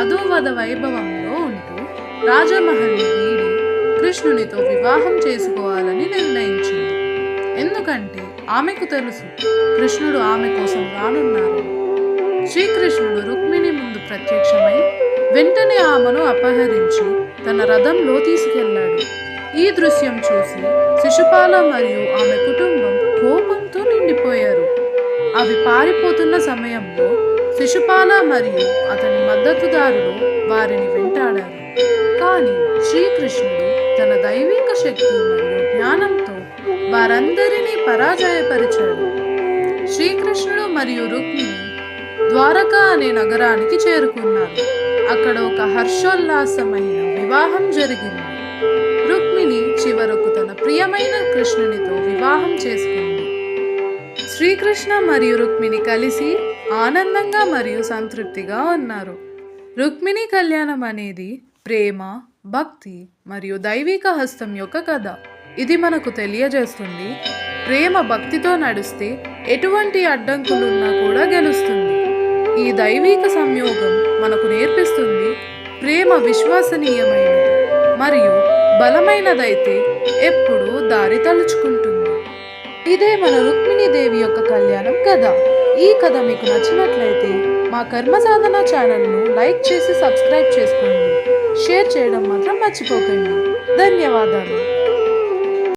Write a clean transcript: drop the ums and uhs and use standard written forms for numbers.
వధూవధ వైభవంలో ఉంటూ రాజమహల్ని వీడి కృష్ణునితో వివాహం చేసుకోవాలని నిర్ణయించింది. ఎందుకంటే ఆమెకు తెలుసు కృష్ణుడు ఆమె కోసం రానున్నారు. శ్రీకృష్ణుడు రుక్మిణి ముందు ప్రత్యక్షమై వెంటనే ఆమెను అపహరించి తన రథంలో తీసుకెళ్లాడు. ఈ దృశ్యం చూసి శిశుపాల మరియు ఆమె కుటుంబం కోపంతో నిండిపోయారు. అవి పారిపోతున్న సమయంలో శిశుపాల మరియు అతని మద్దతుదారులు వారిని వెంటాడారు. కానీ శ్రీకృష్ణుడు తన దైవిక శక్తి మరియు జ్ఞానంతో వారందరినీ పరాజయపరిచాడు. శ్రీకృష్ణుడు మరియు రుక్మిణి ద్వారకా అనే నగరానికి చేరుకున్నారు. అక్కడ ఒక హర్షోల్లాసమైన వివాహం జరిగింది. రుక్మిణి చివరకు తన ప్రియమైన కృష్ణునితో వివాహం చేసుకుంది. శ్రీకృష్ణ మరియు రుక్మిణి కలిసి ఆనందంగా మరియు సంతృప్తిగా ఉన్నారు. రుక్మిణి కళ్యాణం అనేది ప్రేమ, భక్తి మరియు దైవిక హస్తం యొక్క కథ. ఇది మనకు తెలియజేస్తుంది ప్రేమ భక్తితో నడిస్తే ఎటువంటి అడ్డంకులున్నా కూడా గెలుస్తుంది. ఈ దైవిక సంయోగం మనకు నేర్పిస్తుంది ప్రేమ విశ్వసనీయమైనది మరియు బలమైనదైతే ఎప్పుడూ దారి తలుచుకుంటుంది. ఇదే మన రుక్మిణీదేవి యొక్క కళ్యాణం కథ. ఈ కథ మీకు నచ్చినట్లయితే మా కర్మ సాధన ఛానల్ను లైక్ చేసి సబ్స్క్రైబ్ చేసుకోండి. షేర్ చేయడం మాత్రం మర్చిపోకండి. ధన్యవాదాలు.